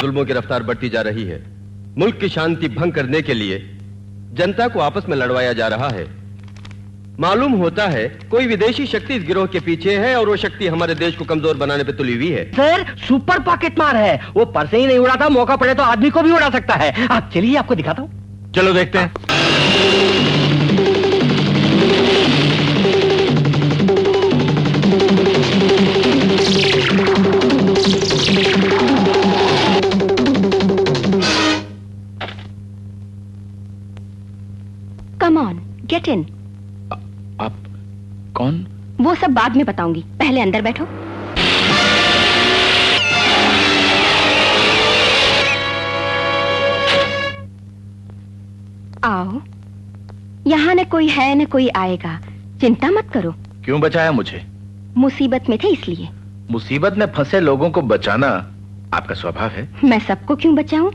जुल्मों की रफ्तार बढ़ती जा रही है। मुल्क की शांति भंग करने के लिए जनता को आपस में लड़वाया जा रहा है। मालूम होता है कोई विदेशी शक्ति इस गिरोह के पीछे है और वो शक्ति हमारे देश को कमजोर बनाने पे तुली हुई है। सर, सुपर पॉकेट मार है वो। पर से ही नहीं उड़ाता, मौका पड़े तो आदमी को भी उड़ा सकता है। आप चलिए, आपको दिखाता हूँ। चलो देखते हैं। Come on, get in. आप कौन? वो सब बाद में बताऊंगी, पहले अंदर बैठो। आओ, यहाँ न कोई है न कोई आएगा, चिंता मत करो। क्यों बचाया मुझे? मुसीबत में थे इसलिए। मुसीबत में फंसे लोगों को बचाना आपका स्वभाव है। मैं सबको क्यों बचाऊं?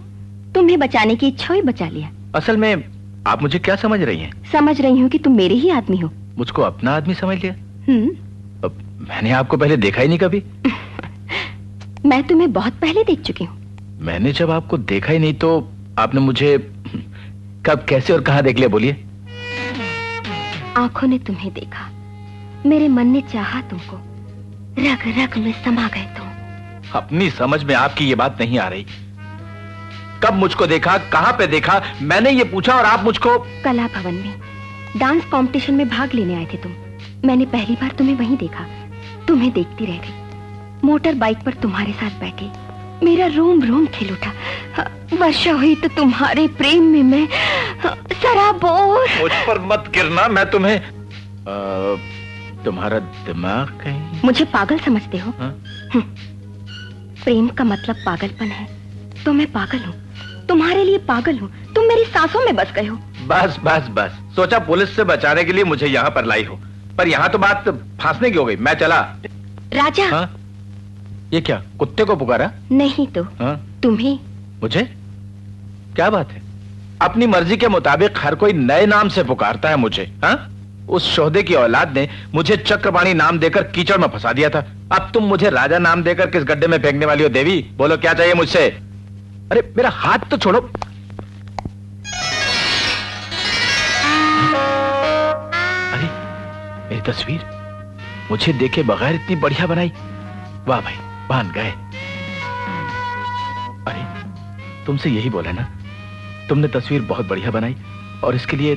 तुम्हें बचाने की इच्छा ही बचा लिया। असल में आप मुझे क्या समझ रही हैं? समझ रही हूँ कि तुम मेरे ही आदमी हो। मुझको अपना आदमी समझ लिया? अब मैंने आपको पहले देखा ही नहीं कभी। मैं तुम्हें बहुत पहले देख चुकी हूँ। मैंने जब आपको देखा ही नहीं तो आपने मुझे कब, कैसे और कहाँ देख लिया, बोलिए। आंखों ने तुम्हें देखा, मेरे मन ने चाहा तुमको, रग रग में समा गए तुम। अपनी समझ में आपकी ये बात नहीं आ रही। कब मुझको देखा, कहाँ पे देखा, मैंने ये पूछा और आप मुझको। कला भवन में डांस कंपटीशन में भाग लेने आए थे तुम। मैंने पहली बार तुम्हें वहीं देखा, तुम्हें देखती रह गई। मोटर बाइक पर तुम्हारे साथ बैठे मेरा रोम रोम खिल उठा। वर्षा हुई तो तुम्हारे प्रेम में मैं सराबोर। मुझ पर मत गिरना, मैं तुम्हें तुम्हारा दिमाग कहीं। मुझे पागल समझते हो? प्रेम का मतलब पागलपन है, तो मैं पागल हूँ, तुम्हारे लिए पागल हूँ। तुम मेरी सांसों में बस गए हो। बस बस बस, सोचा पुलिस से बचाने के लिए मुझे यहाँ पर लाई हो, पर यहाँ तो बात फांसने की हो गई। मैं चला। राजा। हाँ? ये क्या, कुत्ते को पुकारा? नहीं तो तुम्हें। मुझे? क्या बात है? अपनी मर्जी के मुताबिक हर कोई नए नाम से पुकारता है मुझे। हाँ? उस शोहदे की औलाद ने मुझे चक्रपाणी नाम देकर कीचड़ में फंसा दिया था। अब तुम मुझे राजा नाम देकर किस गड्ढे में फेंकने वाली हो? देवी, बोलो क्या चाहिए मुझसे? अरे मेरा हाथ तो छोड़ो। अरे मेरी तस्वीर मुझे देखे बगैर इतनी बढ़िया बनाई। वाह भाई, बांध गए। अरे तुमसे यही बोला ना, तुमने तस्वीर बहुत बढ़िया बनाई और इसके लिए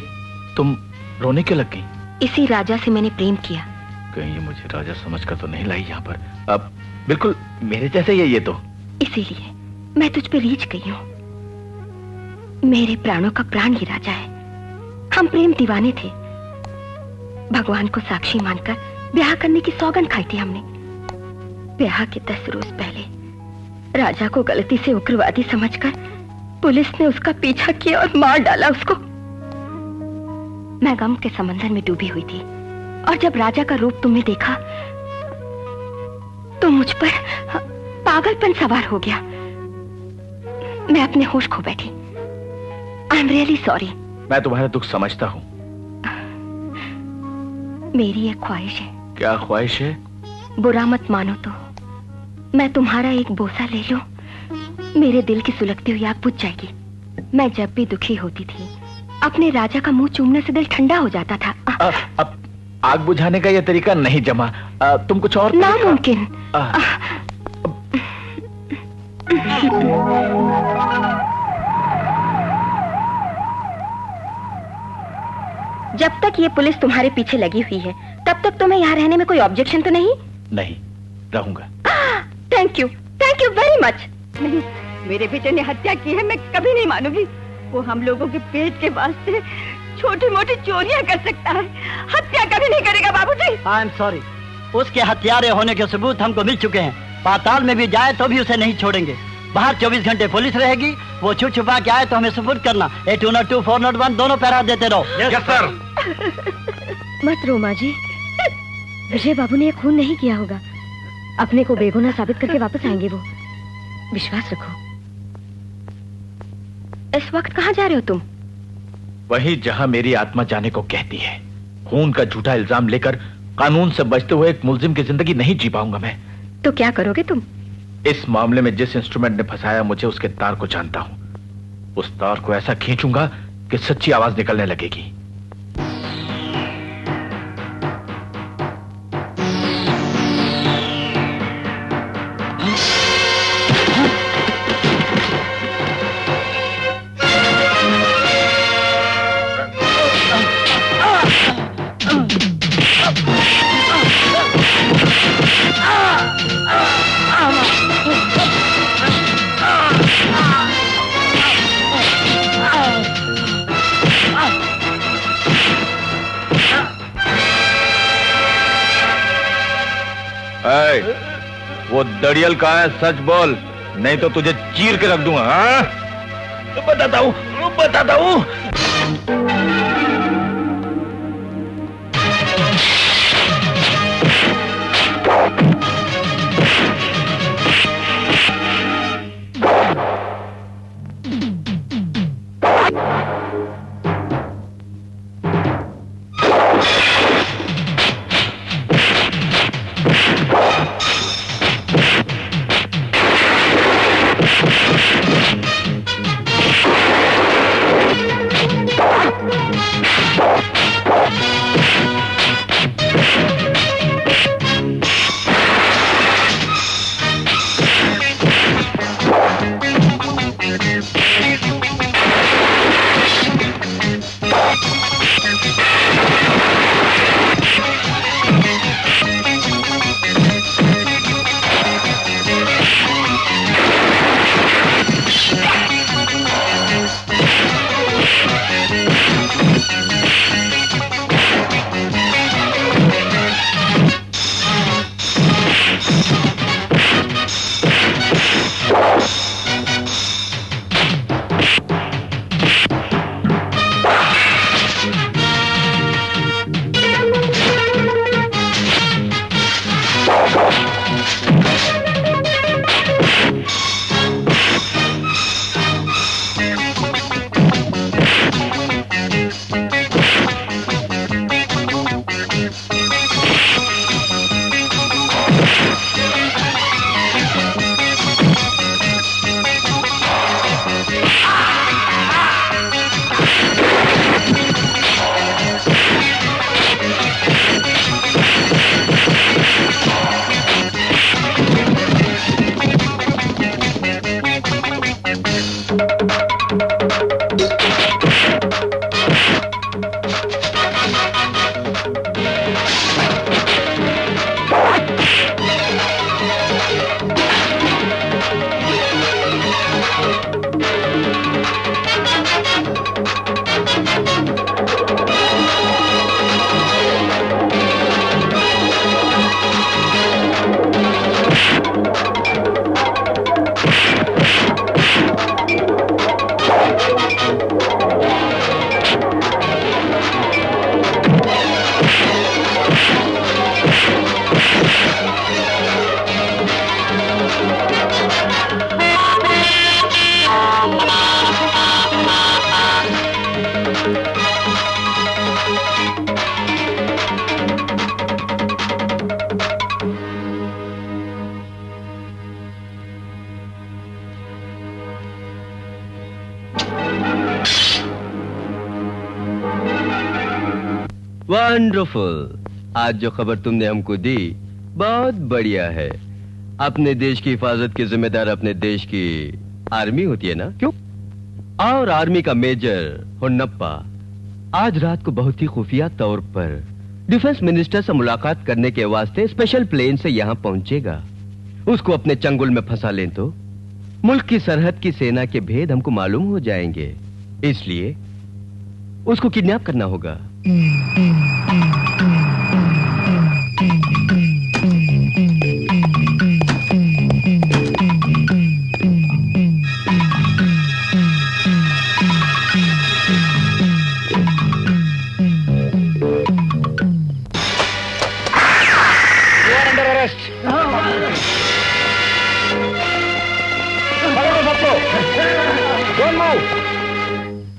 तुम रोने क्यों लग गई? इसी राजा से मैंने प्रेम किया। कहीं ये मुझे राजा समझकर तो नहीं लाई यहाँ पर? अब बिल्कुल मेरे जैसे ये तो। इसीलिए मैं तुझ पे रीझ गई हूँ। मेरे प्राणों का प्राण ही राजा है। हम प्रेम दीवाने थे। भगवान को साक्षी मानकर ब्याह करने की सौगंध खाई थी हमने। ब्याह के 10 रोज पहले राजा को गलती से उग्रवादी समझकर पुलिस ने उसका पीछा किया और मार डाला उसको। मैं गम के समंदर में डूबी हुई थी और जब राजा का रूप तुमने देखा तो मुझ पर पागलपन सवार हो गया। मैं अपने होश खो बैठी। I am really sorry. मैं तुम्हारा दुख समझता हूँ। मेरी एक ख्वाहिश है। क्या ख्वाहिश है? बुरा मत मानो तो मैं तुम्हारा एक बोसा ले लूं, मेरे दिल की सुलगती हुई आग बुझ जाएगी। मैं जब भी दुखी होती थी अपने राजा का मुंह चूमने से दिल ठंडा हो जाता था। अब आग बुझाने का यह तरीका नहीं जमा। तुम कुछ और? नामुमकिन। जब तक ये पुलिस तुम्हारे पीछे लगी हुई है तब तक तुम्हें यहाँ रहने में कोई ऑब्जेक्शन तो नहीं? नहीं, रहूंगा। Thank you very much. नहीं, मेरे बेटे ने हत्या की है, मैं कभी नहीं मानूंगी। वो हम लोगों के पेट के वास्ते छोटी मोटी चोरियां कर सकता है, हत्या कभी नहीं करेगा बाबूजी। आई एम सॉरी, उसके हत्यारे होने के सबूत हमको मिल चुके हैं। पाताल में भी जाए तो भी उसे नहीं छोड़ेंगे। बाहर 24 घंटे पुलिस रहेगी, वो छुप छुपा के आए तो हमें सुपुर्द करना। 202 401 दोनों पहरा देते रहो। Yes sir. मत रो माँ जी, विजय बाबू ने ये खून नहीं किया होगा। अपने को बेगुनाह साबित करके वापस आएंगे वो, विश्वास रखो। इस वक्त कहाँ जा रहे हो तुम? वहीं जहां मेरी आत्मा जाने को कहती है। खून का झूठा इल्जाम लेकर कानून से बचते हुए एक मुल्जिम की जिंदगी नहीं जी पाऊंगा मैं। तो क्या करोगे तुम? इस मामले में जिस इंस्ट्रूमेंट ने फंसाया मुझे, उसके तार को जानता हूं। उस तार को ऐसा खींचूंगा कि सच्ची आवाज निकलने लगेगी। वो दड़ियल का है, सच बोल, नहीं तो तुझे चीर के रख दूंगा। हाँ? बताता हूं, बताता हूं। वंडरफुल। आज जो खबर तुमने हमको दी बहुत बढ़िया है। अपने देश की हिफाजत की जिम्मेदार अपने देश की आर्मी होती है ना, क्यों? और आर्मी का मेजर होन्नप्पा आज रात को बहुत ही खुफिया तौर पर डिफेंस मिनिस्टर से मुलाकात करने के वास्ते स्पेशल प्लेन से यहाँ पहुंचेगा। उसको अपने चंगुल में फंसा लें तो मुल्क की सरहद की सेना के भेद हमको मालूम हो जाएंगे, इसलिए उसको किडनैप करना होगा।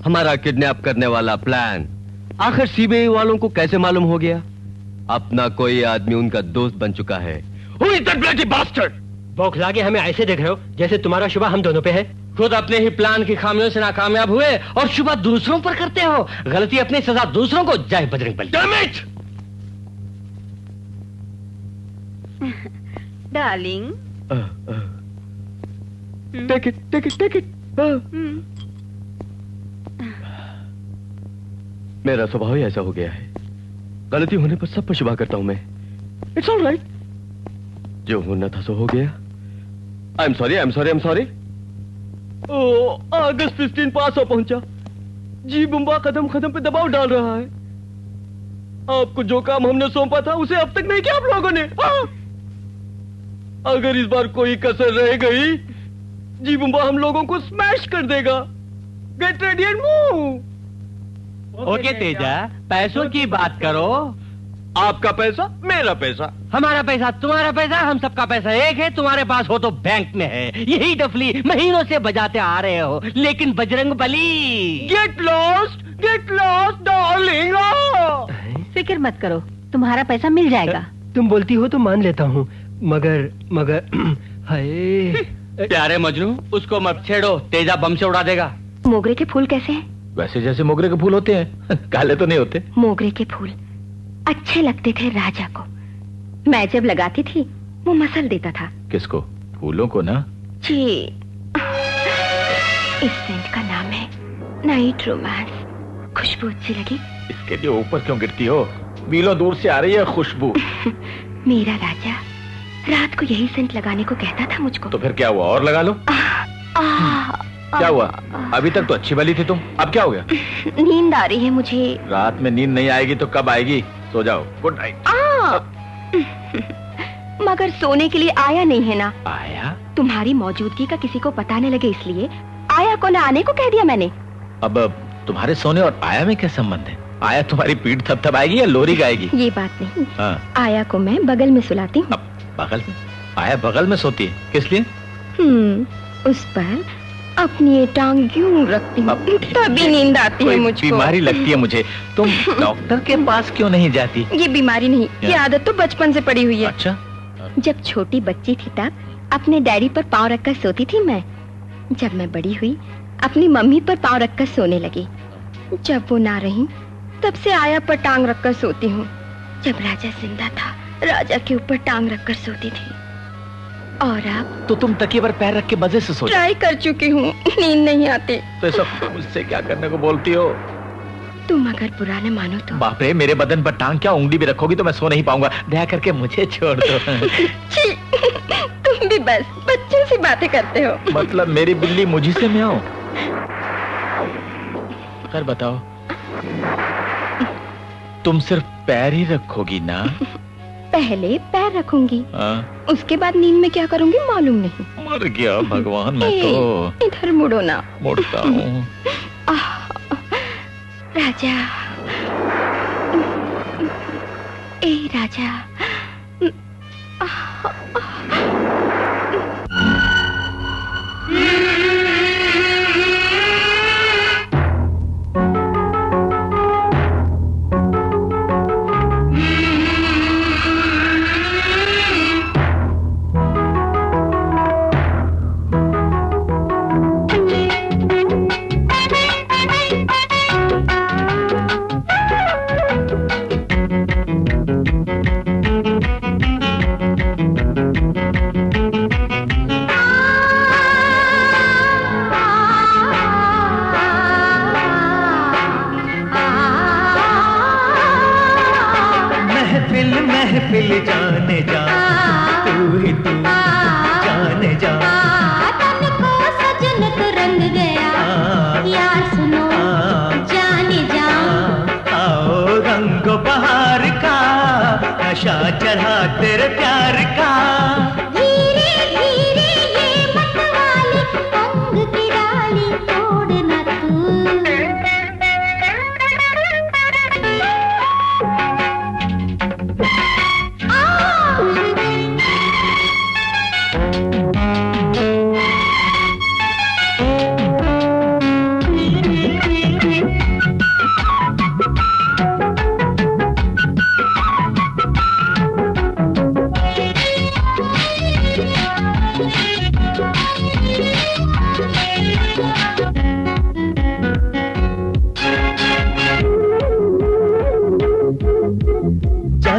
हमारा किडनैप करने वाला प्लान आखिर सीबीआई वालों को कैसे मालूम हो गया? अपना कोई आदमी उनका दोस्त बन चुका है। Who is that bloody bastard? बौखला के हमें ऐसे देख रहे हो जैसे तुम्हारा शुभ हम दोनों पे है। खुद अपने ही प्लान की खामियों से नाकामयाब हुए और शुभ दूसरों पर करते हो। गलती अपनी सजा दूसरों को। Jai Bajrang Bali. Damn it! Darling, take it. मेरा स्वभाव ही ऐसा हो गया है, गलती होने पर सब पर शिवा करता हूं मैं। इट्स ऑल राइट, जो होना था सो हो गया। I am sorry. अगस्त 15 पास हो पहुंचा। जी बुम्बा कदम पे दबाव डाल रहा है। आपको जो काम हमने सौंपा था उसे अब तक नहीं किया आप लोगों ने। अगर इस बार कोई कसर रह गई, जी बुम्बा हम लोगों को स्मैश कर देगा। Get ready and move. Okay Teja, पैसों की बात करो। आपका पैसा मेरा पैसा, हमारा पैसा तुम्हारा पैसा, हम सबका पैसा एक है। तुम्हारे पास हो तो बैंक में है। यही डफली महीनों से बजाते आ रहे हो, लेकिन Bajrang Bali. Get lost darling. फिक्र मत करो, तुम्हारा पैसा मिल जाएगा। तुम बोलती हो तो मान लेता हूँ, मगर हाय। प्यारे मजनू, उसको मत छेड़ो, तेजा बम से उड़ा देगा। मोगरे के फूल कैसे हैं? वैसे जैसे मोगरे के फूल होते हैं, काले तो नहीं होते। मोगरे के फूल अच्छे लगते थे राजा को। मैं जब लगाती थी वो मसल देता था। किसको? फूलों को ना जी। इस सेंट का नाम है नाइट रोमांस। खुशबू अच्छी लगी? इसके लिए ऊपर क्यों गिरती हो? मीलों दूर से आ रही है खुशबू। मेरा राजा रात को यही सेंट लगाने को कहता था मुझको। तो फिर क्या हुआ? और लगा लो। क्या हुआ? अभी तक तो अच्छी वाली थी तुम, अब क्या हो गया? नींद आ रही है मुझे। रात में नींद नहीं आएगी तो कब आएगी? सो जाओ। Good night. मगर सोने के लिए आया नहीं है ना? आया? तुम्हारी मौजूदगी का किसी को पता न लगे इसलिए आया को न आने को कह दिया मैंने। अब तुम्हारे सोने और आया में क्या संबंध है? आया तुम्हारी पीठ थपथपाएगी या लोरी गाएगी? ये बात नहीं। हाँ। आया को मैं बगल में सुलाती हूँ। बगल में? आया बगल में सोती है, किस लिए? उस पर अपनी ये टांग यूं रखती हूँ, तभी नींद आती है मुझको। बीमारी लगती है मुझे। तुम डॉक्टर के पास क्यों नहीं जाती? ये बीमारी नहीं, ये आदत तो बचपन से पड़ी हुई है। अच्छा। जब छोटी बच्ची थी तब अपने डैडी पर पाँव रखकर सोती थी मैं। जब मैं बड़ी हुई अपनी मम्मी पर पाँव रखकर सोने लगी। जब वो ना रही तब से आया पर टांग रखकर सोती हूँ। जब राजा जिंदा था राजा के ऊपर टांग रखकर सोती थी। और अब तो तुम तकिए पर पैर रख के मजे से सो। ट्राई कर चुकी हूँ, नींद नहीं आती। तो सब मुझसे क्या करने को बोलती हो? तुम अगर बुरा न मानो तो। बाप रे, मेरे बदन पर टांग क्या उंगली भी रखोगी तो मैं सो नहीं पाऊंगा। दया करके मुझे छोड़ दो। छी, तुम भी बस बच्चों सी बातें करते हो। मतलब मेरी बिल्ली मुझी से म्याऊं? कर बताओ, तुम सिर्फ पैर ही रखोगी ना? पहले पैर रखूंगी, हाँ? उसके बाद नींद में क्या करूंगी मालूम नहीं। मर गया भगवान मैं तो। इधर मुड़ो ना। मुड़ता हूँ। राजा, ए राजा। महफिल जाने जा, तू ही तू जाने जा। तन को सजन तो रंग गया, यार सुनो जाने जा। आओ रंगो बहार का, नशा चढ़ा तेरे प्यार का। धीरे धीरे ये मतवाली अंग की डाली तोड़ना तू।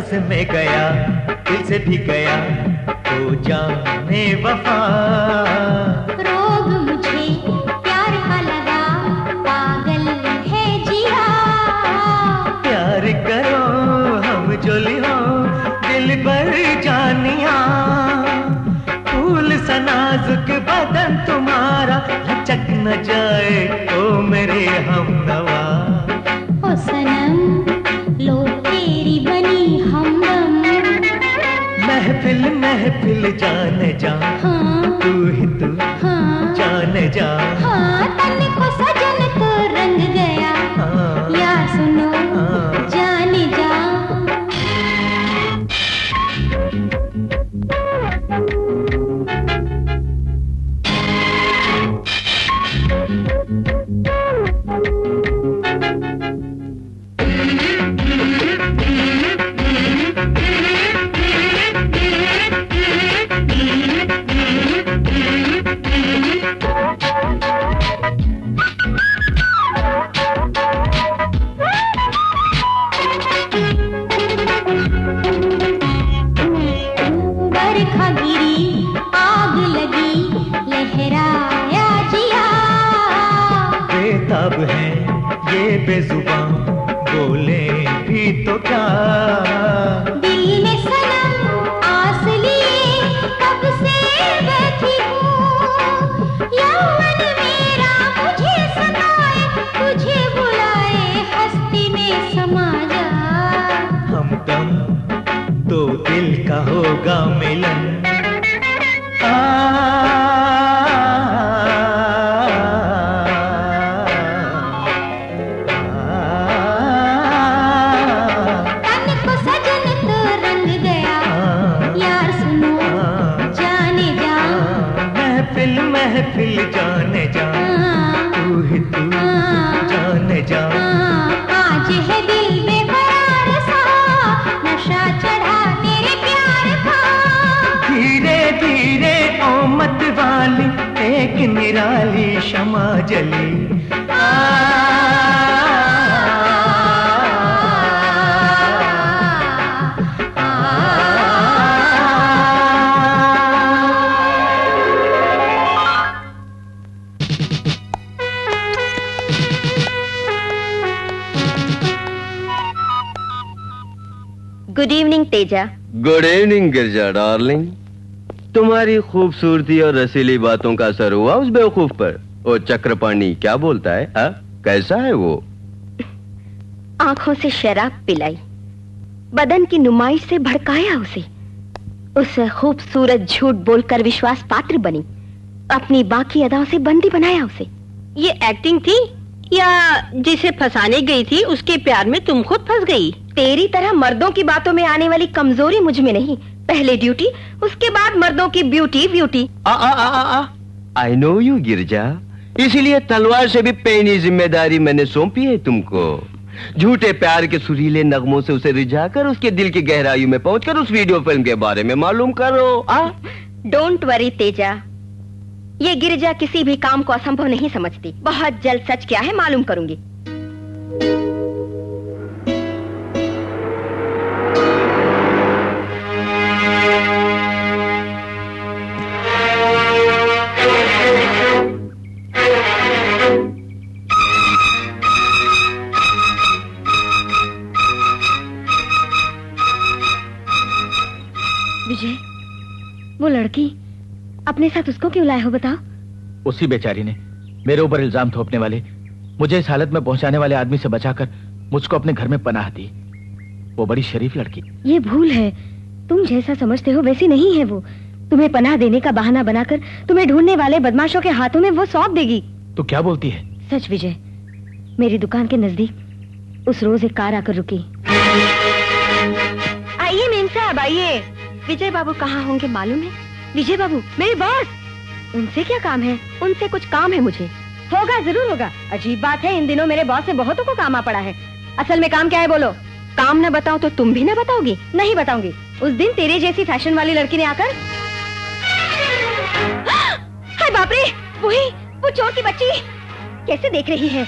सांस में गया, दिल से भी गया, तो जाने वफा। रोग मुझे प्यार का लगा, पागल है जिया। प्यार करो हम जोली हो, दिल पर जानिया। फूल सा नाजुक बदन तुम्हारा, लचक न जाए ओ मेरे हमनवा। ओ सनम लो तेरी बनी हमदम। महफिल महफिल जाने जा, हाँ, तू ही तू, हाँ, जाने जा। हाँ, तन को सजन तो रंग गया, हाँ, यार सुनो, हाँ, जाने जा। बरखा गिरी, आग लगी, लहराया जिया। बेताब है ये बेजुबान, बोले भी तो क्या। दिल ने सनम आस लिए, कब से बैठी हूँ। यौवन मेरा मुझे सताए, तुझे बुलाए, हस्ती में समा जा। हमदम दो दिल का होगा मिलन। तन को सजन तो रंग गया, यार सुनो, जाने जा। महफिल महफिल जाने जा, तू ही तू, जाने जा। आज है दिल में करार सा, नशा चढ़ा तेरे प्यार का। धीरे धीरे ओ मत वाली, एक निराली शमा जली। Good evening Teja. Good evening Girja darling. तुम्हारी खूबसूरती और रसीली बातों का असर हुआ उस बेवकूफ पर। ओ चक्रपाणी क्या बोलता है? हा? कैसा है वो? आंखों से शराब पिलाई, बदन की नुमाइश से भड़काया उसे, उससे खूबसूरत झूठ बोलकर विश्वास पात्र बनी, अपनी बाकी अदाओं से बंदी बनाया उसे। ये एक्टिंग थी या जिसे फंसाने गई थी उसके प्यार में तुम खुद फंस गई? तेरी तरह मर्दों की बातों में आने वाली कमजोरी मुझ में नहीं। पहले ड्यूटी, उसके बाद मर्दों की beauty beauty. I know you Girja, इसीलिए तलवार से भी पैनी जिम्मेदारी मैंने सौंपी है तुमको। झूठे प्यार के सुरीले नगमों से उसे रिझाकर उसके दिल की गहराई में पहुंचकर उस वीडियो फिल्म के बारे में मालूम करो। डोंट वरी तेजा, ये गिरजा किसी भी काम को असंभव नहीं समझती। बहुत जल्द सच क्या है मालूम करूंगी। विजय, वो लड़की अपने साथ उसको क्यों लाए हो बताओ? उसी बेचारी ने मेरे ऊपर इल्जाम थोपने वाले, मुझे इस हालत में पहुंचाने वाले आदमी से बचाकर मुझको अपने घर में पनाह दी। वो बड़ी शरीफ लड़की। ये भूल है, तुम जैसा समझते हो वैसी नहीं है वो। तुम्हें पनाह देने का बहाना बनाकर तुम्हें ढूंढने वाले बदमाशों के हाथों में वो सौंप देगी। तो क्या बोलती है? सच विजय, मेरी दुकान के नजदीक उस रोज एक कार आकर रुकी। आइए मेम साहब आइए। विजय बाबू कहाँ होंगे मालूम है? विजय बाबू मेरे बॉस। उनसे क्या काम है? उनसे कुछ काम है मुझे। होगा, जरूर होगा। अजीब बात है, इन दिनों मेरे बॉस से बहुतों को काम आ पड़ा है। असल में काम क्या है बोलो? काम न बताओ तो तुम भी न बताओगी? नहीं बताऊंगी। उस दिन तेरे जैसी फैशन वाली लड़की ने आकर, हाय बाप रे, वो चोर की बच्ची कैसे देख रही है?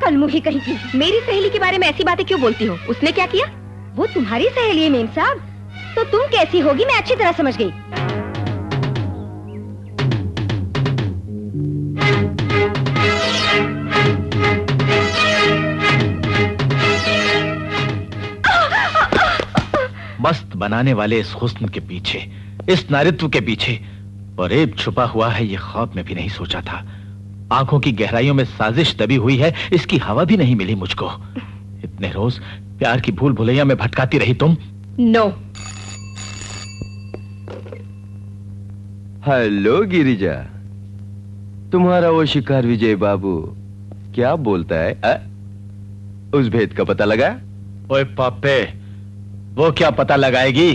कल मुही कहीं की। मेरी सहेली के बारे में ऐसी बातें क्यों बोलती हो? उसने क्या किया? वो तुम्हारी सहेली है मेम साहब, तो तुम कैसी होगी मैं अच्छी तरह समझ गई। मस्त बनाने वाले इस हुस्न के पीछे, इस नारित्व के पीछे फरेब छुपा हुआ है, ये ख्वाब में भी नहीं सोचा था। आंखों की गहराइयों में साजिश दबी हुई है, इसकी हवा भी नहीं मिली मुझको। इतने रोज प्यार की भूल भुलैया में भटकाती रही तुम। नो। हेलो गिरिजा, तुम्हारा वो शिकार विजय बाबू क्या बोलता है? उस भेद का पता लगा? ओए पापे, वो क्या पता लगाएगी?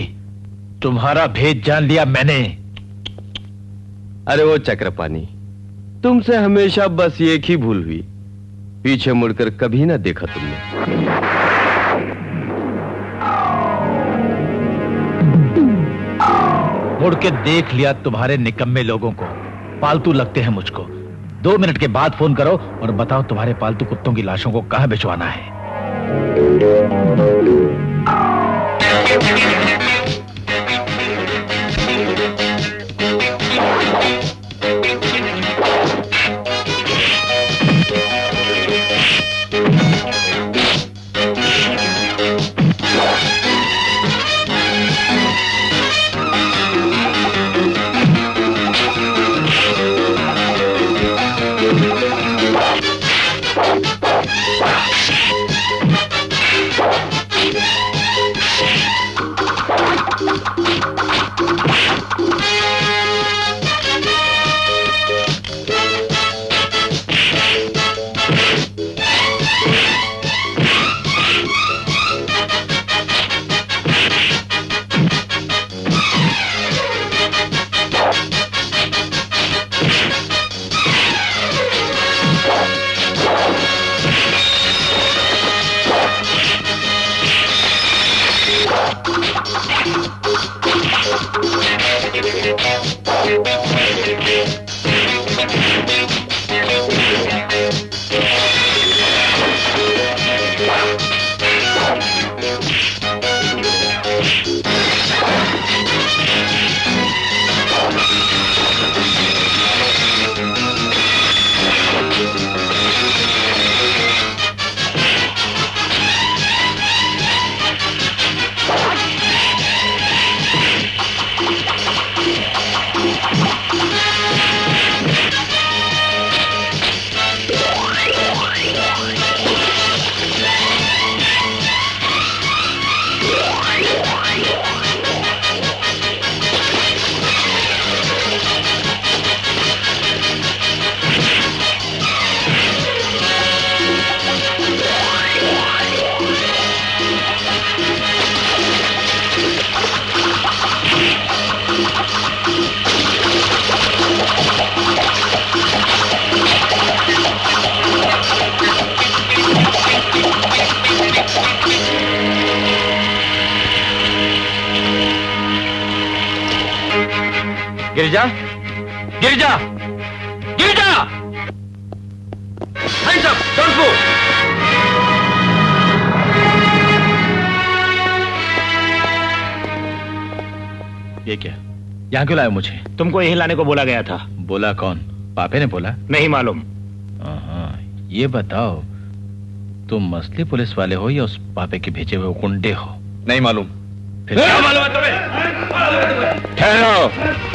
तुम्हारा भेद जान लिया मैंने। अरे वो चक्रपाणी, तुमसे हमेशा बस एक ही भूल हुई, पीछे मुड़कर कभी ना देखा तुमने। मुड़ के देख लिया तुम्हारे निकम्मे लोगों को, पालतू लगते हैं मुझको। 2 मिनट के बाद फोन करो और बताओ तुम्हारे पालतू कुत्तों की लाशों को कहां भिजवाना है। Girija, Girija, Girija! Hands up, don't move! ये क्या? यहाँ क्यों लाए मुझे? तुमको यही लाने को बोला गया था। बोला कौन? पापे ने बोला? नहीं मालूम। ये बताओ, तुम मसली पुलिस वाले हो या उस पापे के भेजे हुए गुंडे हो? नहीं मालूम। फिर क्या मालूम है तुम्हें? ठहरो।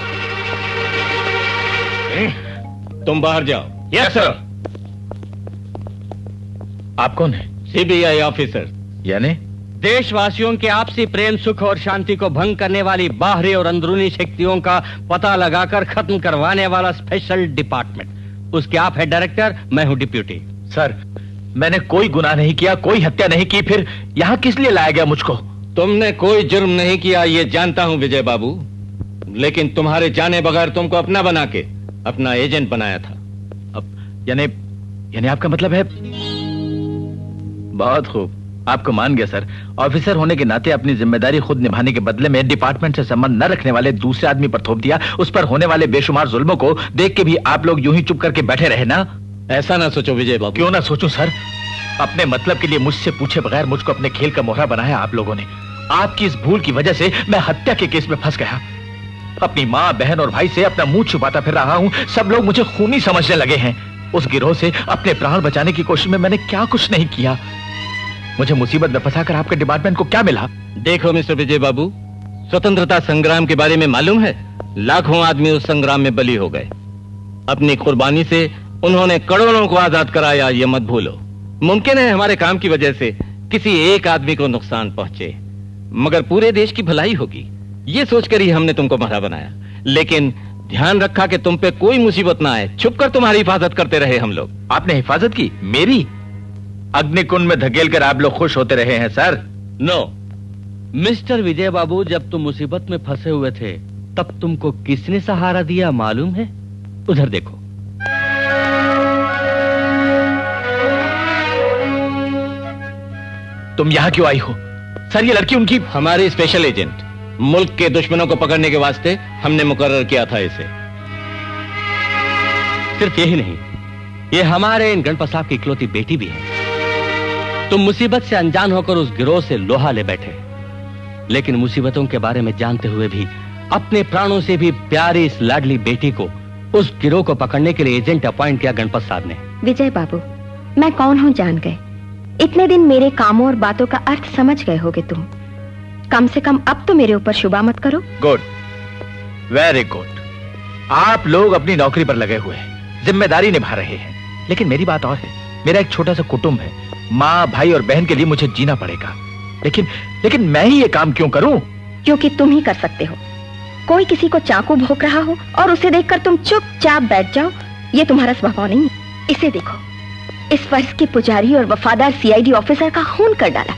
तुम बाहर जाओ। Yes sir. आप कौन है? CBI officer. यानी? देशवासियों के आपसी प्रेम सुख और शांति को भंग करने वाली बाहरी और अंदरूनी शक्तियों का पता लगाकर खत्म करवाने वाला स्पेशल डिपार्टमेंट। उसके आप है डायरेक्टर, मैं हूं डिप्यूटी। सर, मैंने कोई गुनाह नहीं किया, कोई हत्या नहीं की, फिर यहाँ किस लिए लाया गया मुझको? तुमने कोई जुर्म नहीं किया, ये जानता हूं विजय बाबू, लेकिन तुम्हारे जाने बगैर तुमको अपना बना के अपना एजेंट बनाया था। अब यानी आपका मतलब है? बहुत खूब, आपको मान गया सर। ऑफिसर होने के नाते अपनी जिम्मेदारी खुद निभाने के बदले में डिपार्टमेंट से संबंध न रखने वाले दूसरे आदमी पर थोप दिया। उस पर होने वाले बेशुमार जुल्मों को देख के भी आप लोग यूं ही चुप करके बैठे रहे ना? ऐसा ना सोचो विजय बाबू। क्यों ना सोचूं सर? अपने मतलब के लिए मुझसे पूछे बगैर मुझको अपने खेल का मोहरा बनाया आप लोगों ने। आपकी इस भूल की वजह से मैं हत्या के केस में फंस गया। अपनी माँ, बहन और भाई से अपना मुंह छुपाता फिर रहा हूं। सब लोग मुझे खूनी समझने लगे हैं। उस गिरोह से अपने प्राण बचाने की कोशिश में मैंने क्या कुछ नहीं किया। मुझे मुसीबत में फंसाकर आपके डिपार्टमेंट को क्या मिला? देखो मिस्टर विजय बाबू, स्वतंत्रता संग्राम के बारे में मालूम है? लाखों आदमी उस संग्राम में बलि हो गए। अपनी कुर्बानी से उन्होंने करोड़ों को आजाद कराया, ये मत भूलो। मुमकिन है हमारे काम की वजह से किसी एक आदमी को नुकसान पहुंचे, मगर पूरे देश की भलाई होगी, ये सोचकर ही हमने तुमको महारा बनाया। लेकिन ध्यान रखा कि तुम पे कोई मुसीबत ना आए। छुपकर तुम्हारी हिफाजत करते रहे हम लोग। आपने हिफाजत की मेरी? अग्निकुंड में धकेल कर आप लोग खुश होते रहे हैं सर। नो मिस्टर विजय बाबू, जब तुम मुसीबत में फंसे हुए थे तब तुमको किसने सहारा दिया मालूम है? उधर देखो। तुम यहां क्यों आई हो? सर ये लड़की उनकी हमारी स्पेशल एजेंट। मुल्क के दुश्मनों को पकड़ने के वास्ते हमने मुकर्रर किया था इसे। सिर्फ यही नहीं, ये हमारे इन गणपत साहब की इकलौती बेटी भी है। तुम मुसीबत से अनजान होकर उस गिरोह से लोहा ले बैठे, लेकिन मुसीबतों के बारे में जानते हुए भी अपने प्राणों से भी प्यारी इस लाडली बेटी को उस गिरोह को पकड़ने के लिए एजेंट अपॉइंट किया गणपत साहब ने। विजय बाबू, मैं कौन हूँ जान गए। इतने दिन मेरे कामों और बातों का अर्थ समझ गए होगे तुम। कम से कम अब तो मेरे ऊपर शुबा मत करो। Good, very good. आप लोग अपनी नौकरी पर लगे हुए हैं, जिम्मेदारी निभा रहे हैं। लेकिन मेरी बात और है। मेरा एक छोटा सा कुटुंब है, माँ, भाई और बहन के लिए मुझे जीना पड़ेगा। लेकिन मैं ही ये काम क्यों करूं? क्योंकि तुम ही कर सकते हो। कोई किसी को चाकू भोंक रहा हो और उसे देखकर तुम चुपचाप बैठ जाओ, ये तुम्हारा स्वभाव नहीं है। इसे देखो, इस फर्ज के पुजारी और वफादार सीआईडी ऑफिसर का खून कर डाला।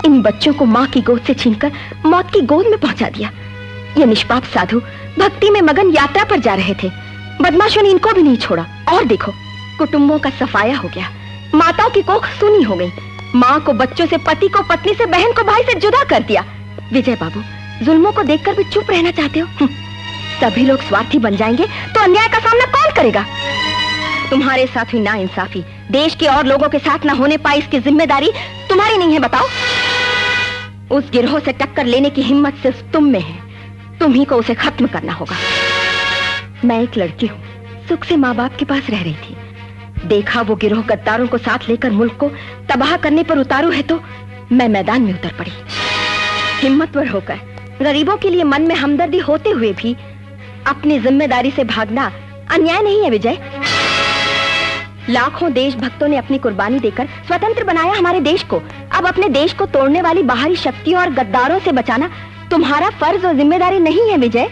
इन बच्चों को माँ की गोद से छीनकर मौत की गोद में पहुंचा दिया। ये निष्पाप साधु भक्ति में मगन यात्रा पर जा रहे थे। बदमाशों ने इनको भी नहीं छोड़ा। और देखो, कुटुंबों का सफाया हो गया, माताओं की कोख सूनी हो गई। माँ को बच्चों से, पति को पत्नी से, बहन को भाई से जुदा कर दिया। विजय बाबू, जुल्मों को देखकर भी चुप रहना चाहते हो? सभी लोग स्वार्थी बन जाएंगे तो अन्याय का सामना कौन करेगा? तुम्हारे साथ हुई नाइंसाफी देश के और लोगों के साथ ना होने पाई, इसकी जिम्मेदारी तुम्हारी नहीं है, बताओ? उस गिरोह से टक्कर लेने की हिम्मत सिर्फ तुम में है। तुम ही को उसे खत्म करना होगा। मैं एक लड़की हूँ, सुख से माँ बाप के पास रह रही थी। देखा वो गिरोह गद्दारों को साथ लेकर मुल्क को तबाह करने पर उतारू है तो मैं मैदान में उतर पड़ी। हिम्मतवर होकर गरीबों के लिए मन में हमदर्दी होते हुए भी अपनी जिम्मेदारी से भागना अन्याय नहीं है विजय। लाखों देशभक्तों ने अपनी कुर्बानी देकर स्वतंत्र बनाया हमारे देश को। अब अपने देश को तोड़ने वाली बाहरी शक्तियों और गद्दारों से बचाना तुम्हारा फर्ज और जिम्मेदारी नहीं है विजय?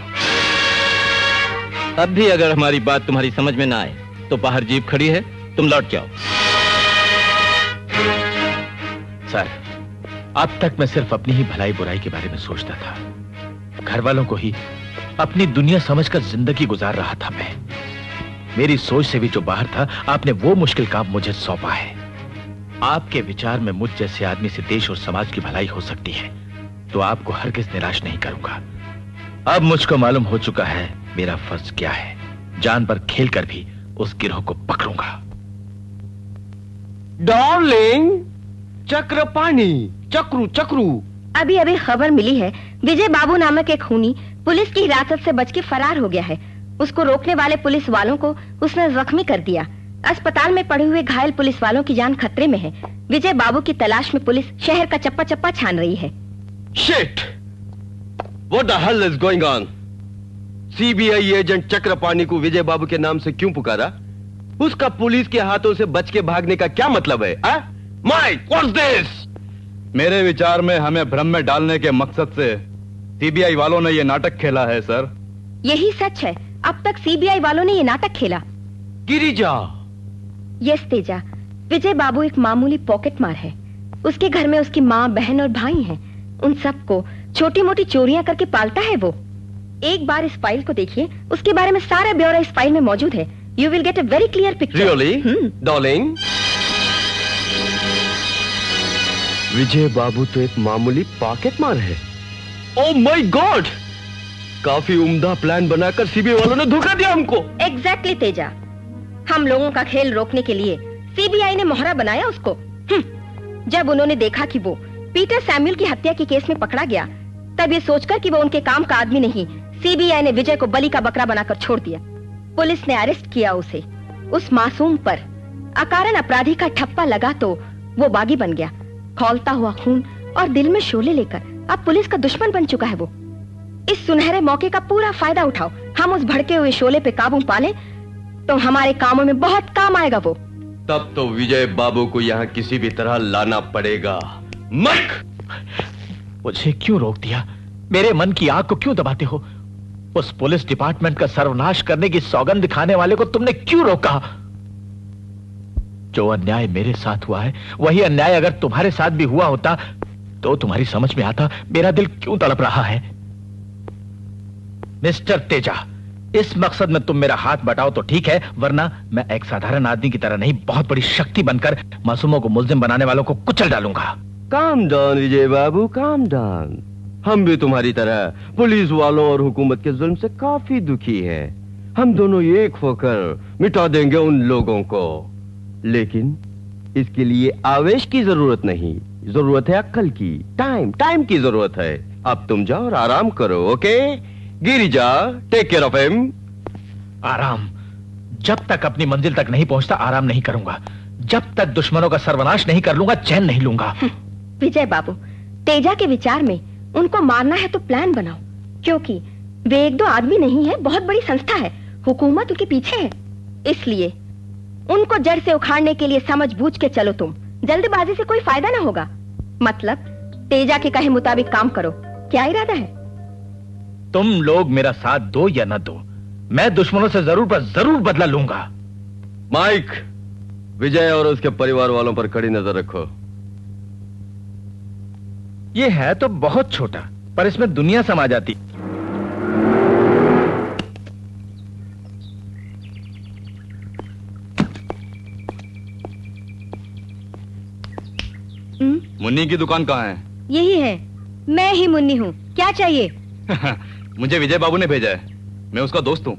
अब भी अगर हमारी बात तुम्हारी समझ में ना आए तो बाहर जीप खड़ी है, तुम लौट जाओ। सर, अब तक मैं सिर्फ अपनी ही भलाई बुराई के बारे में सोचता था। घर वालों को ही अपनी दुनिया समझकर जिंदगी गुजार रहा था मैं। मेरी सोच से भी जो बाहर था, आपने वो मुश्किल काम मुझे सौंपा है। आपके विचार में मुझ जैसे आदमी से देश और समाज की भलाई हो सकती है, तो आपको हरगिज निराश नहीं करूंगा। अब मुझको मालूम हो चुका है मेरा फर्ज क्या है। जान पर खेल कर भी उस गिरोह को पकड़ूंगा। डार्लिंग, चक्रपाणी, चक्रू चक्रू। अभी अभी खबर मिली है, विजय बाबू नामक एक खूनी पुलिस की हिरासत से बच के फरार हो गया है। उसको रोकने वाले पुलिस वालों को उसने जख्मी कर दिया। अस्पताल में पड़े हुए घायल पुलिस वालों की जान खतरे में है। विजय बाबू की तलाश में पुलिस शहर का चप्पा चप्पा छान रही है। Shit! What the hell is going on? CBI agent Chakrapani को विजय बाबू के नाम से क्यों पुकारा? उसका पुलिस के हाथों से बच के भागने का क्या मतलब है? Mike, what's this? मेरे विचार में हमें भ्रम में डालने के मकसद से सीबीआई वालों ने यह नाटक खेला है सर। यही सच है, अब तक सीबीआई वालों ने ये नाटक खेला। गिरिजा। यस तेजा, विजय बाबू एक मामूली पॉकेट मार है। उसके घर में उसकी माँ, बहन और भाई हैं। उन सबको छोटी मोटी चोरियां करके पालता है वो। एक बार इस फाइल को देखिए, उसके बारे में सारा ब्यौरा इस फाइल में मौजूद है। You will get a very clear picture. Really? Darling, Vijay Babu तो एक मामूली पॉकेट मार है। ओह माय गॉड, काफी उम्दा प्लान बनाकर सीबीआई वालों ने धोखा दिया हमको। एग्जैक्टली तेजा, हम लोगों का खेल रोकने के लिए सीबीआई ने मोहरा बनाया उसको। जब उन्होंने देखा कि वो पीटर सैमुअल की हत्या के केस में पकड़ा गया, तब ये सोचकर कि वो उनके काम का आदमी नहीं, सीबीआई ने विजय को बलि का बकरा बनाकर छोड़ दिया। पुलिस ने अरेस्ट किया उसे। उस मासूम पर अकारण अपराधी का ठप्पा लगा तो वो बागी बन गया। खौलता हुआ खून और दिल में शोले लेकर अब पुलिस का दुश्मन बन चुका है वो। इस सुनहरे मौके का पूरा फायदा उठाओ। हम उस भड़के हुए शोले पे काबू पाले तो हमारे कामों में बहुत काम आएगा वो। तब तो विजय बाबू को यहाँ किसी भी तरह लाना पड़ेगा। मक! मुझे क्यों रोक दिया? मेरे मन की आग को क्यों दबाते हो? उस पुलिस डिपार्टमेंट का सर्वनाश करने की सौगंध दिखाने वाले को तुमने क्यों रोका? जो अन्याय मेरे साथ हुआ है वही अन्याय अगर तुम्हारे साथ भी हुआ होता तो तुम्हारी समझ में आता मेरा दिल क्यों तड़प रहा है। मिस्टर तेजा, इस मकसद में तुम मेरा हाथ बटाओ तो ठीक है, वरना मैं एक साधारण आदमी की तरह नहीं, बहुत बड़ी शक्ति बनकर मासूमों को मुल्जिम बनाने वालों को कुचल डालूंगा। काम डाउन विजय बाबू, काम डाउन। हम भी तुम्हारी तरह पुलिस वालों और हुकूमत के जुल्म से काफी दुखी हैं। हम दोनों एक होकर मिटा देंगे उन लोगों को, लेकिन इसके लिए आवेश की जरूरत नहीं, जरूरत है अक्ल की, टाइम की जरूरत है। अब तुम जाओ और आराम करो, okay? Girija, take care of him. आराम? जब तक अपनी मंजिल तक नहीं पहुंचता आराम नहीं करूंगा। जब तक दुश्मनों का सर्वनाश नहीं कर लूंगा चैन नहीं लूंगा। विजय बाबू, तेजा के विचार में उनको मारना है तो प्लान बनाओ, क्योंकि वे एक दो आदमी नहीं है, बहुत बड़ी संस्था है, हुकूमत उनके पीछे है। इसलिए उनको जड़ से उखाड़ने के लिए समझ बूझ के चलो तुम। जल्दबाजी से कोई फायदा ना होगा। मतलब तेजा के कहे मुताबिक काम करो। क्या इरादा है? तुम लोग मेरा साथ दो या न दो, मैं दुश्मनों से जरूर पर जरूर बदला लूंगा। माइक, विजय और उसके परिवार वालों पर कड़ी नजर रखो। ये है तो बहुत छोटा, पर इसमें दुनिया समा जाती। मुन्नी की दुकान कहाँ है? यही है, मैं ही मुन्नी हूँ। क्या चाहिए? मुझे विजय बाबू ने भेजा है, मैं उसका दोस्त हूँ।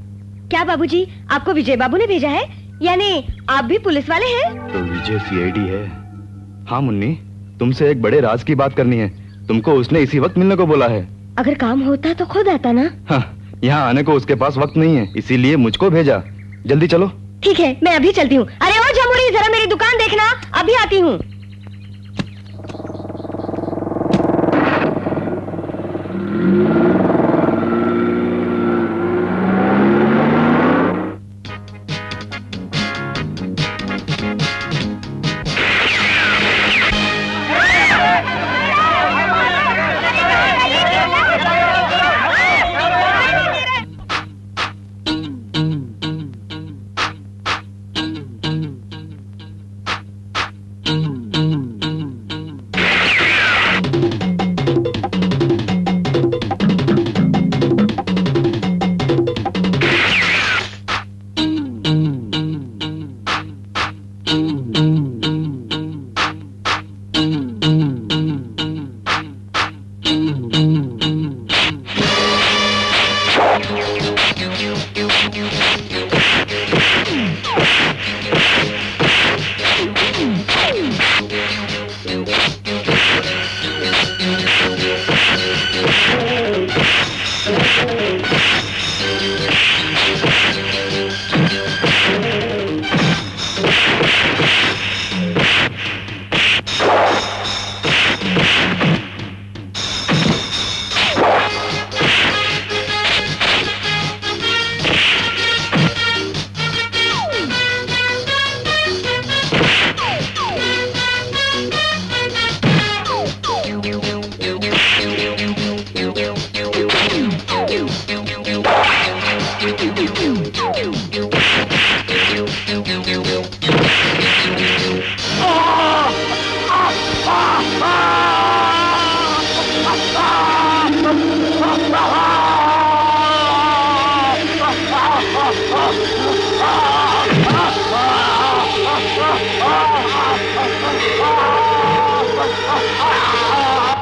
क्या बाबूजी, आपको विजय बाबू ने भेजा है? यानी आप भी पुलिस वाले हैं? तो विजय सीआईडी है। हाँ मुन्नी, तुमसे एक बड़े राज की बात करनी है। तुमको उसने इसी वक्त मिलने को बोला है। अगर काम होता तो खुद आता ना। हाँ, यहाँ आने को उसके पास वक्त नहीं है, इसीलिए मुझको भेजा। जल्दी चलो। ठीक है, मैं अभी चलती हूँ। अरे ओ जमुरी, जरा मेरी दुकान देखना, अभी आती हूँ।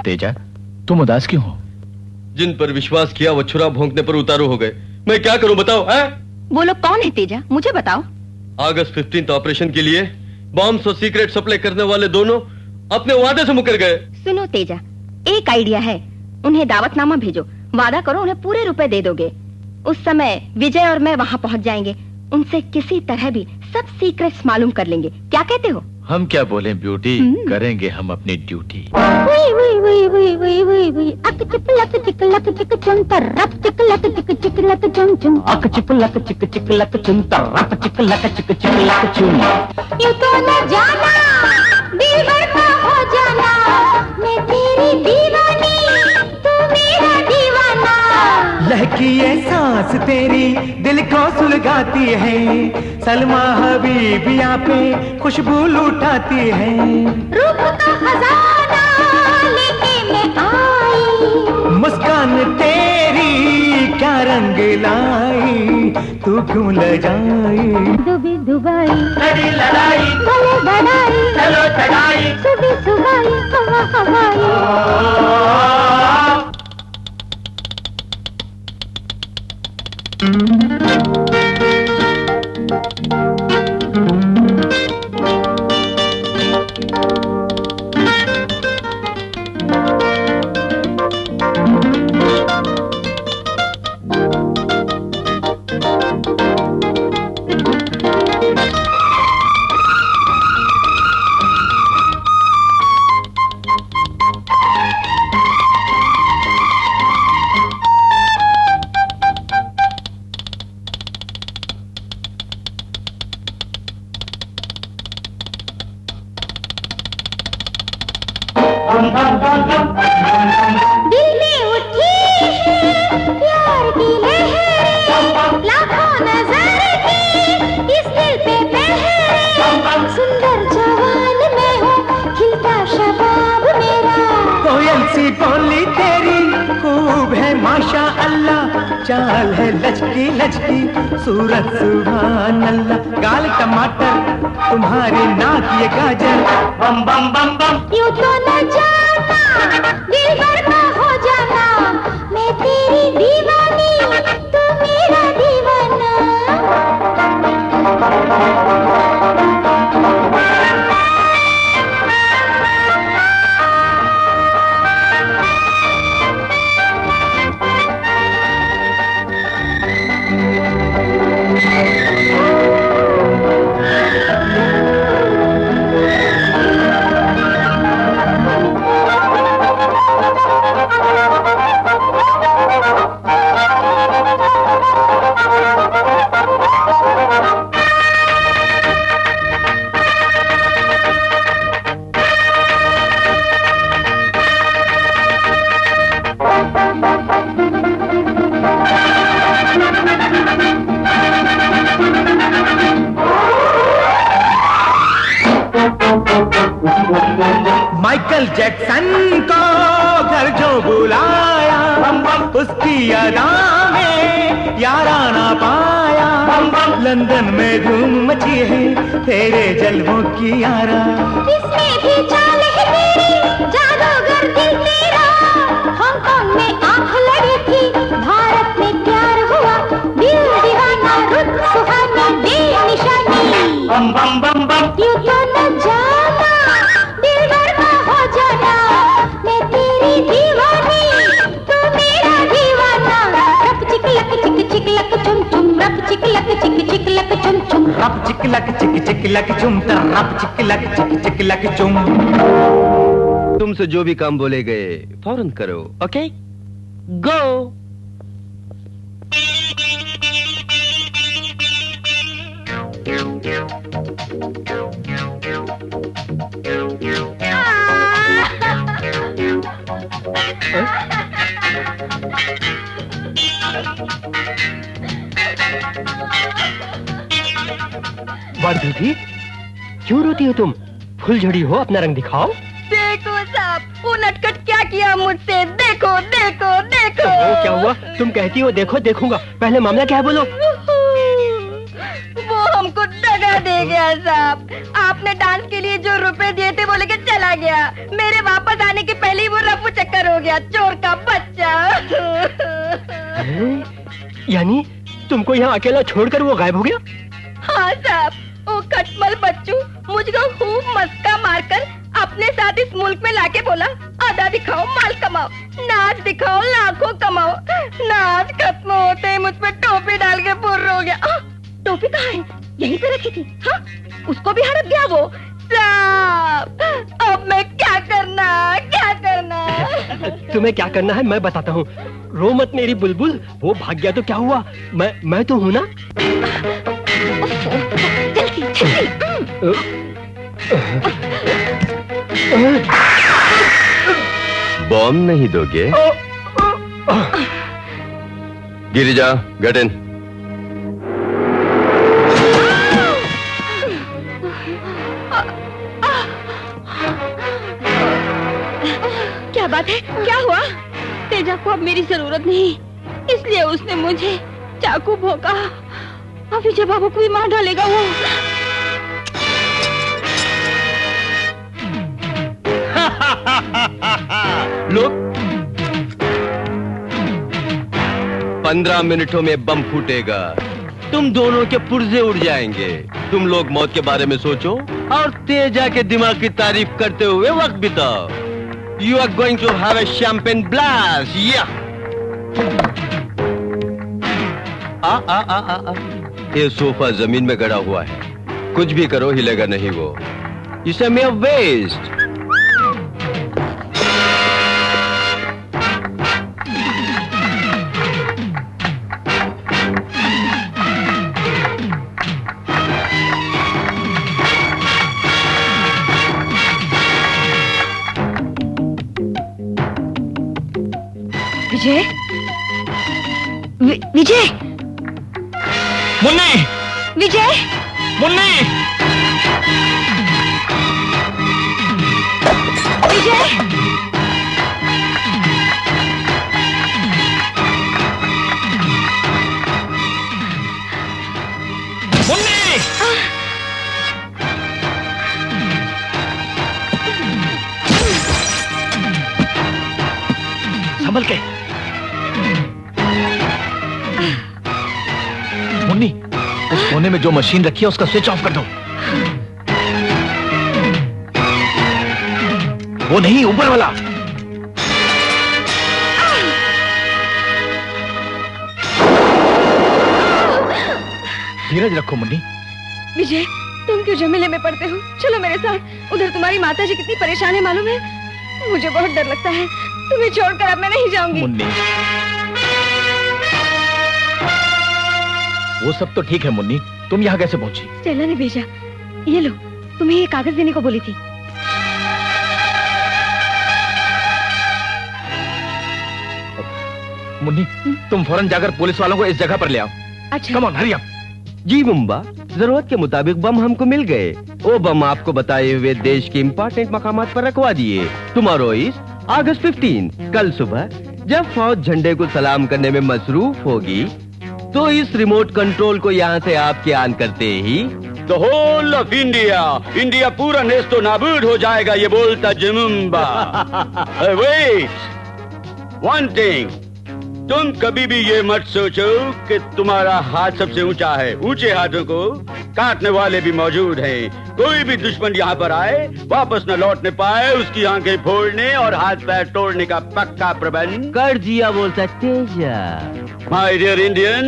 तेजा, तुम उदास क्यों हो? जिन पर विश्वास किया वो छुरा भोंकने पर उतारू हो गए। मैं क्या करूं बताओ? वो लोग कौन है तेजा, मुझे बताओ। अगस्त 15 ऑपरेशन के लिए बॉम्ब्स और सीक्रेट सप्लाई करने वाले दोनों अपने वादे से मुकर गए। सुनो तेजा, एक आइडिया है, उन्हें दावतनामा भेजो, वादा करो उन्हें पूरे रुपए दे दोगे। उस समय विजय और मैं वहाँ पहुँच जाएंगे, उनसे किसी तरह भी सब सीक्रेट्स मालूम कर लेंगे। क्या कहते हो? हम क्या बोलें ब्यूटी, करेंगे हम अपनी ड्यूटी। यूं तो न जाना दिलबर का हो जाना, मैं तेरी दीवानी तू मेरा दीवाना। लहकी ये सांस तेरी दिल को सुलगाती है, सलमा हबीबिया पे खुशबू लुटाती है। रूप का खजाना लेके मैं आई, मुस्कान तेरी क्या रंग लाई, तू क्यों ल जाई। दुबी दुबाई लड़ी लड़ाई भले बढ़ाई, चलो चढ़ाई सुबह सुबाई हवा हवाई। दिल में उठी है प्यार की लहरें, लाखों नजर की इस दिल पे पहरे। सुंदर जवान मैं हूँ, खिलता शबाब मेरा। कोयल सी बोली तेरी खूब है माशा अल्लाह, चाल है लचकी लचकी सूरत सुभान अल्लाह। गाल टमाटर तुम्हारी नाक ये गाजर, बम बम बम बम। यूं तो न जाना दिलबर का हो जाना, मैं तेरी दीवानी तू मेरा दीवाना। माइकल जैक्सन को घर जो बुलाया, उसकी अदा में याराना पाया। लंदन में धूम मची है तेरे जलवों की यारा। इसमें भी चाल है तेरी, जादूगर दिल तेरा। हांगकांग में आंख लड़ी थी, भारत में प्यार हुआ। दिल दीवाना रुत सुहानी बेनिशानी, बम बम बम बम। यूं तो न जाना दिलबर का हो जाना, मैं तेरी दीवानी तू मेरा दीवाना। रप चिकलक चिक चिकलक चुम चुम, रप चिकलक चिक चिकलक चुम चुम। रप चिकलक चिक चिकलक चुम, रप चिकलक चिक चिकलक चुम। तुमसे जो भी काम बोले गए फौरन करो, ओके? गो। वाह दीदी, क्यों रोती हो तुम? फुलझड़ी हो, अपना रंग दिखाओ। देखो साहब, वो नटखट क्या किया मुझसे, देखो देखो देखो। तो क्या हुआ? तुम कहती हो देखो देखूंगा, पहले मामला क्या है बोलो। वो हमको दगा दे गया साहब। आपने डांस के लिए जो रुपए दिए थे वो लेके चला गया। मेरे वापस आने के पहले ही वो रफू चक्कर हो गया, चोर का बच्चा। यानी तुमको यहाँ अकेला छोड़कर वो गायब हो गया? हाँ साहब, वो खटमल बच्चू मुझको खूब मस्का मारकर अपने साथ इस मुल्क में लाके बोला आधा दिखाओ माल कमाओ, नाच दिखाओ लाखों कमाओ। नाच खत्म होते ही मुझ पे टोपी डाल के पुर्र हो गया। टोपी कहाँ है? यहीं पे रखी थी। हाँ, उसको भी हड़प गया वो। साहब, अब मैं क्या करना? तुम्हें क्या करना है मैं बताता हूँ। रो मत मेरी बुलबुल, वो भाग गया तो क्या हुआ, मैं तो हूँ ना। बॉम्ब नहीं दोगे? Girija, get in. क्या बात है? क्या हुआ? तेजा को अब मेरी जरूरत नहीं, इसलिए उसने मुझे चाकू भोंका। अभी जब बाबू को भी मार डालेगा वो। लोग 15 मिनटों में बम फूटेगा, तुम दोनों के पुर्जे उड़ जाएंगे। तुम लोग मौत के बारे में सोचो और तेजा के दिमाग की तारीफ करते हुए वक्त बिताओ। You are going to have a champagne blast, yeah. ये सोफा जमीन में गड़ा हुआ है, कुछ भी करो हिलेगा नहीं वो। इसे mere waste. विजय, विजय, मुन्नी, विजय, मुन्नी, विजय, मुन्नी। संभल के। मुन्नी, उस कोने में जो मशीन रखी है उसका स्विच ऑफ कर दो। वो नहीं, ऊपर वाला। धीरज रखो मुन्नी। विजय, तुम क्यों झमेले में पड़ते हो? चलो मेरे साथ। उधर तुम्हारी माताजी कितनी परेशान है मालूम है? मुझे बहुत डर लगता है। तुम्हें छोड़कर अब मैं नहीं जाऊंगी। मुन्नी, वो सब तो ठीक है मुन्नी, तुम यहाँ कैसे पहुंची? स्टेला ने भेजा। ये लो, तुम्हें ये कागज देने को बोली थी। मुन्नी, तुम फौरन जाकर पुलिस वालों को इस जगह पर ले आओ। अच्छा। Come on, hurry up. जी मुंबा, जरूरत के मुताबिक बम हमको मिल गए। वो बम आपको बताए हुए देश के इम्पोर्टेंट मकामात पर रखवा दिए। टुमारो इज August 15, कल सुबह जब फौज झंडे को सलाम करने में मसरूफ होगी तो इस रिमोट कंट्रोल को यहाँ से आपके ऑन करते ही The whole of इंडिया पूरा नेस्तो नाबूद हो जाएगा, ये बोलता जिमुम्बा। Wait, one thing, तुम कभी भी ये मत सोचो कि तुम्हारा हाथ सबसे ऊंचा है। ऊंचे हाथों को काटने वाले भी मौजूद हैं। कोई भी दुश्मन यहाँ पर आए, वापस न लौटने पाए, उसकी आंखें फोड़ने और हाथ पैर तोड़ने का पक्का प्रबंध कर दिया, बोलता तेजा। माय डियर इंडियन,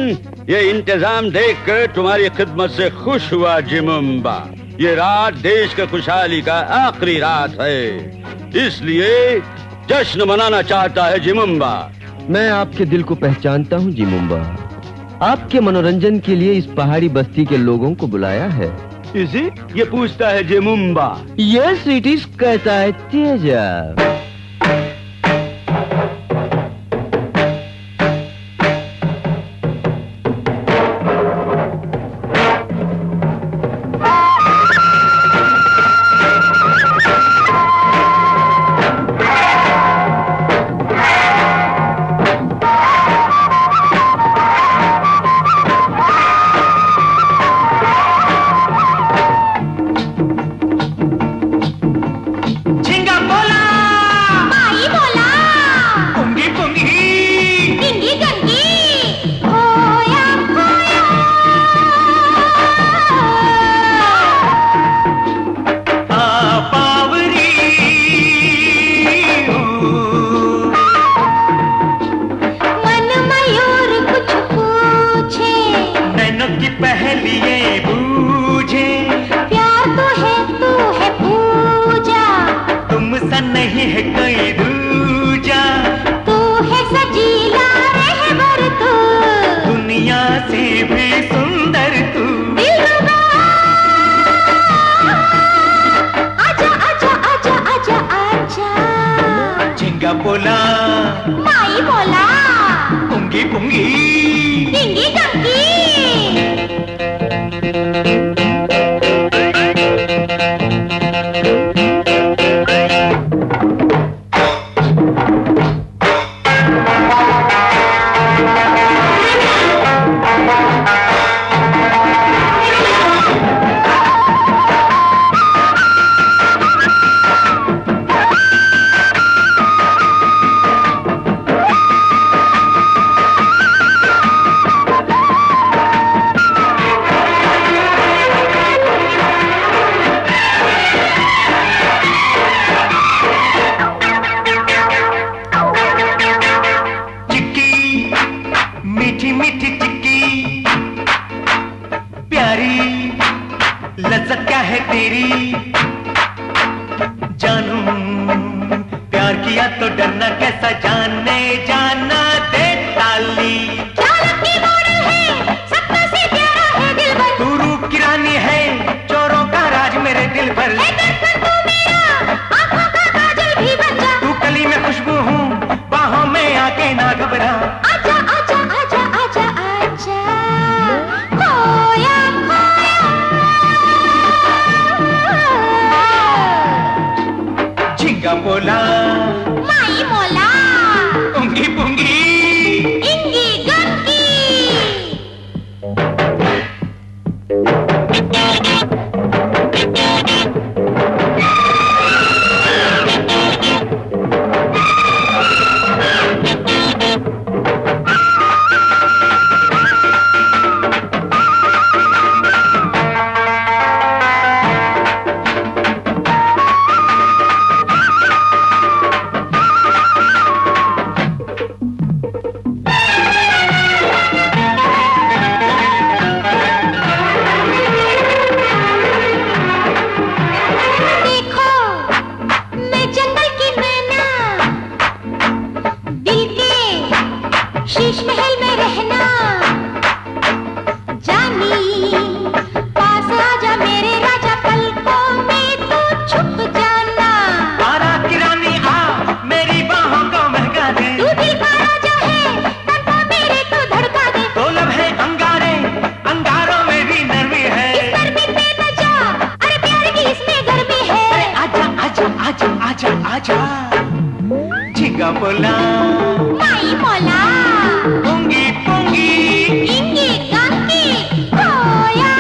ये इंतजाम देखकर तुम्हारी खिदमत से खुश हुआ जिमुम्बा। ये रात देश के खुशहाली का आखिरी रात है, इसलिए जश्न मनाना चाहता है जिमुम्बा। मैं आपके दिल को पहचानता हूँ जिमुम्बा। आपके मनोरंजन के लिए इस पहाड़ी बस्ती के लोगों को बुलाया है। इसे ये पूछता है जिमुम्बा। यस इट इज, कहता है तेजा। झिंगा बोला पोला माई बोला पुंगी पुंगी टिंगी टंकी बोला माई मोला पुंगी पुंगी इंगी गंगी शीश महल में रहना जानी पास आजा मेरे राजा पलकों में तू छुप जाना आरा की रानी आ मेरी बाहों को महका दे तू दिल का राजा है तन्हा मेरे को धड़का दे तो लब है अंगारे अंगारों में भी नरमी है इस गर्मी में न जा अरे प्यार की इसमें गर्मी है अरे आजा आजा आजा आजा आजा झिंगा बोला माई मोला पुंगी पुंगी इंगी गंगी खोया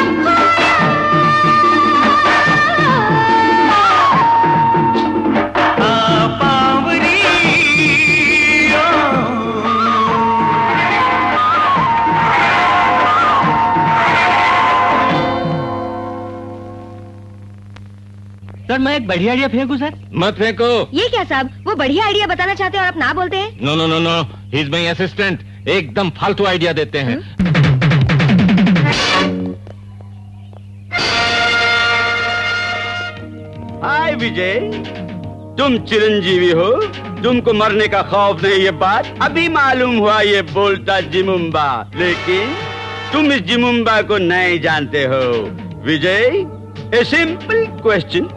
आ पावरी सर मैं एक बढ़िया आइडिया फेंकूं सर? मत फेंको। ये क्या साहब, वो बढ़िया आइडिया बताना चाहते हैं और आप ना बोलते हैं। No no no no, he is my assistant. एकदम फालतू आइडिया देते हैं। हाय विजय, तुम चिरंजीवी हो, तुमको मरने का खौफ नहीं, ये बात अभी मालूम हुआ। ये बोलता जिमुम्बा, लेकिन तुम इस जिमुम्बा को नहीं जानते हो। विजय, ए सिंपल क्वेश्चन,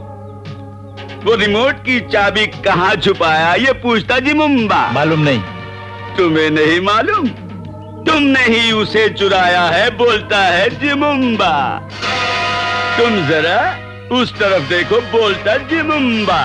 वो रिमोट की चाबी कहाँ छुपाया ये पूछता जिमुम्बा। मालूम नहीं। तुम्हें नहीं मालूम? तुमने ही उसे चुराया है, बोलता है जिमुम्बा। तुम जरा उस तरफ देखो, बोलता जिमुम्बा।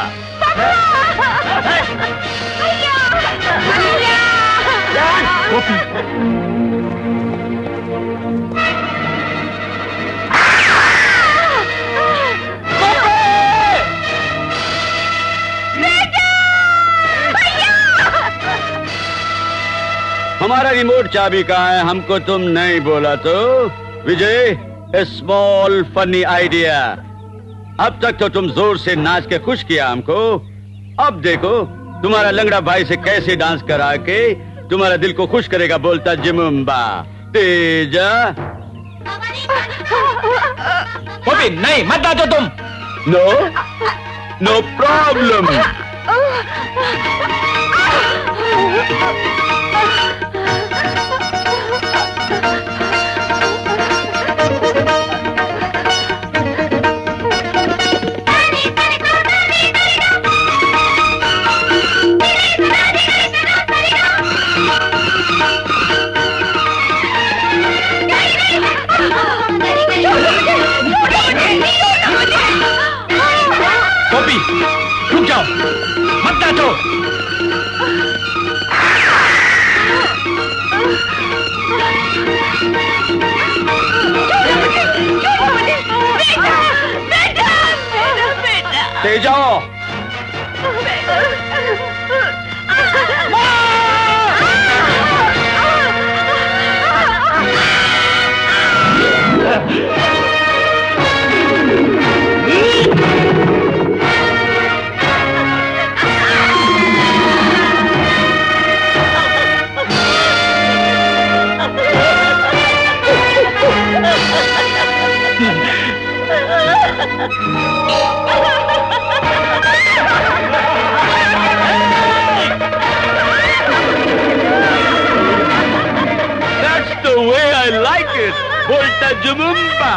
हमारा रिमोट चाबी कहाँ है, हमको तुम नहीं बोला तो। विजय, ए स्मॉल फनी आइडिया। अब तक तो तुम जोर से नाच के खुश किया हमको, अब देखो तुम्हारा लंगड़ा भाई से कैसे डांस करा के तुम्हारा दिल को खुश करेगा, बोलता जिमुम्बा। तेजा नहीं, मत नाचो तुम। No no problem. I like it. बोलता जुमुम्बा।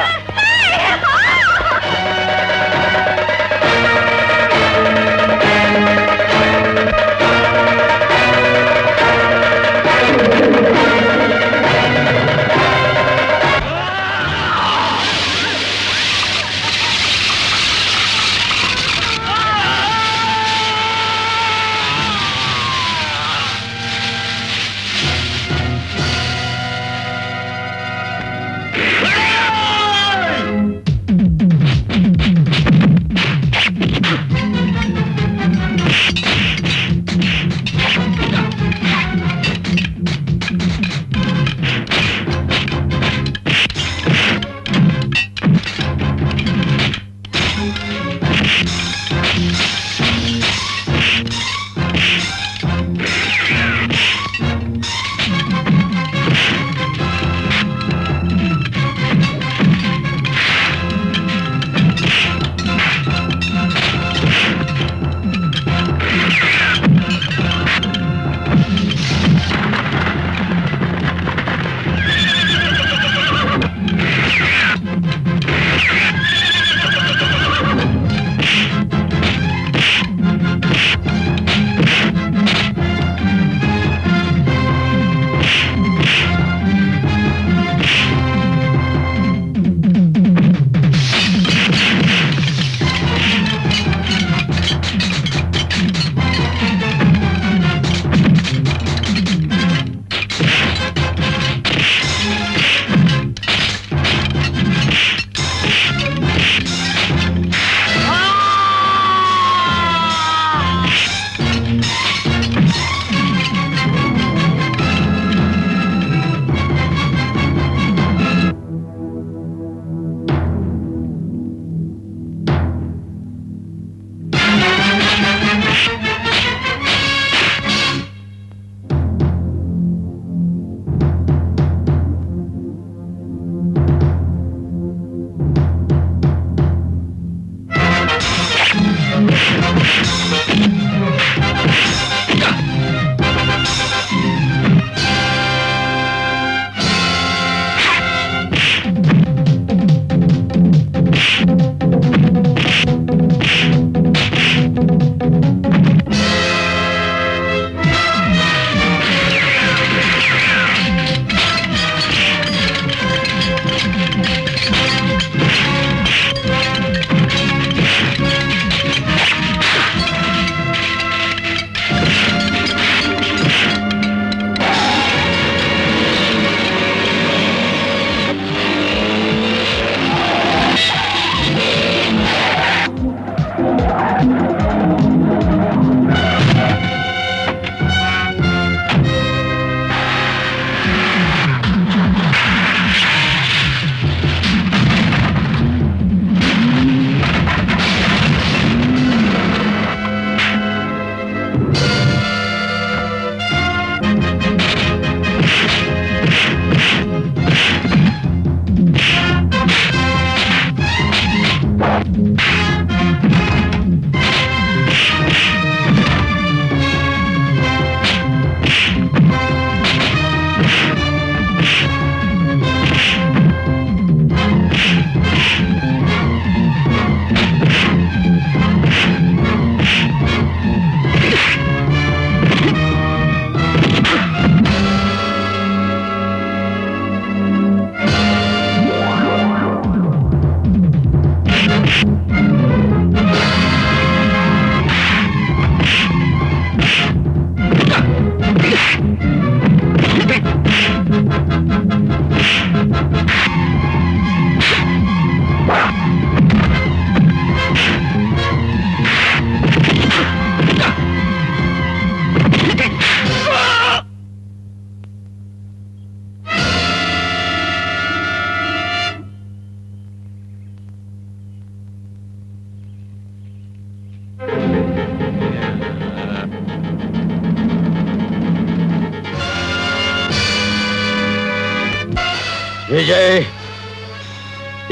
विजय,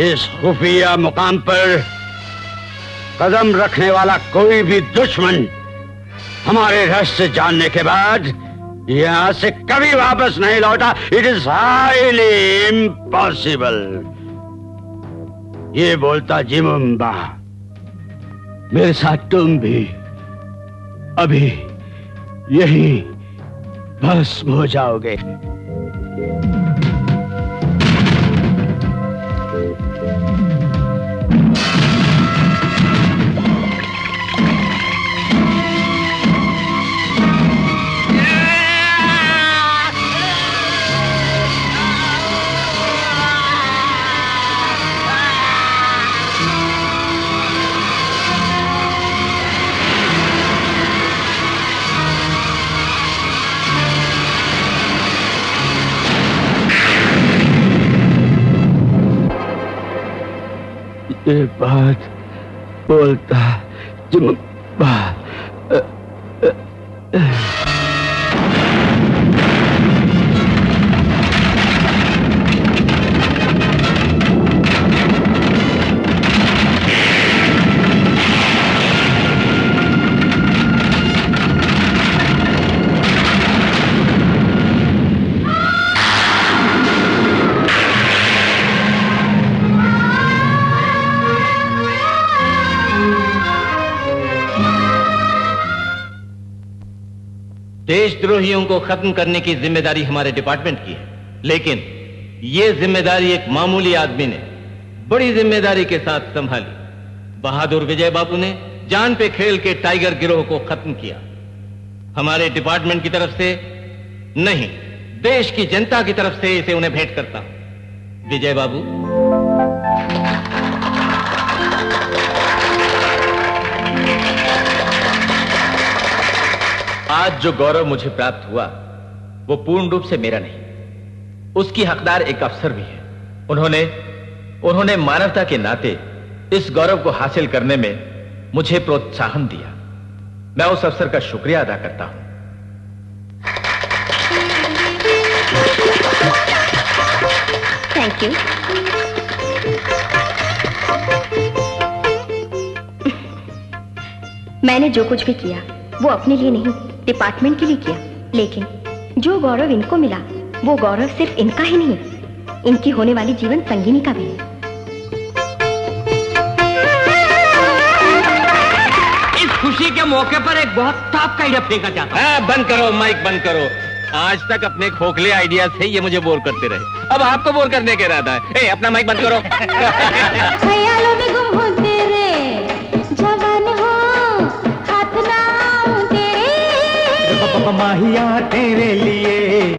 इस खुफिया मुकाम पर कदम रखने वाला कोई भी दुश्मन हमारे रहस्य जानने के बाद यहाँ से कभी वापस नहीं लौटा। It is highly impossible. ये बोलता जिमुम्बा, मेरे साथ तुम भी अभी यही भस्म हो जाओगे। ये बात बोलता जिमुम्बा। देशद्रोहियों को खत्म करने की जिम्मेदारी हमारे डिपार्टमेंट की है, लेकिन यह जिम्मेदारी एक मामूली आदमी ने बड़ी जिम्मेदारी के साथ संभाली। बहादुर विजय बाबू ने जान पे खेल के टाइगर गिरोह को खत्म किया। हमारे डिपार्टमेंट की तरफ से नहीं, देश की जनता की तरफ से इसे उन्हें भेंट करता हूं। विजय बाबू, आज जो गौरव मुझे प्राप्त हुआ वो पूर्ण रूप से मेरा नहीं, उसकी हकदार एक अफसर भी है। उन्होंने मानवता के नाते इस गौरव को हासिल करने में मुझे प्रोत्साहन दिया। मैं उस अफसर का शुक्रिया अदा करता हूं। Thank you. मैंने जो कुछ भी किया वो अपने लिए नहीं, डिपार्टमेंट के लिए किया, लेकिन जो गौरव इनको मिला वो गौरव सिर्फ इनका ही नहीं, इनकी होने वाली जीवन संगिनी का भी है। इस खुशी के मौके पर एक बहुत टॉप का आइडिया फेंका जाता है। बंद करो माइक, बंद करो। आज तक अपने खोखले आइडिया से ये मुझे बोर करते रहे, अब आपको बोर करने के इरादा है। अपना माइक बंद करो। ख्यालों में गुम हो तेरे, जवान हो हाथ ना तेरे, माहिया तेरे लिए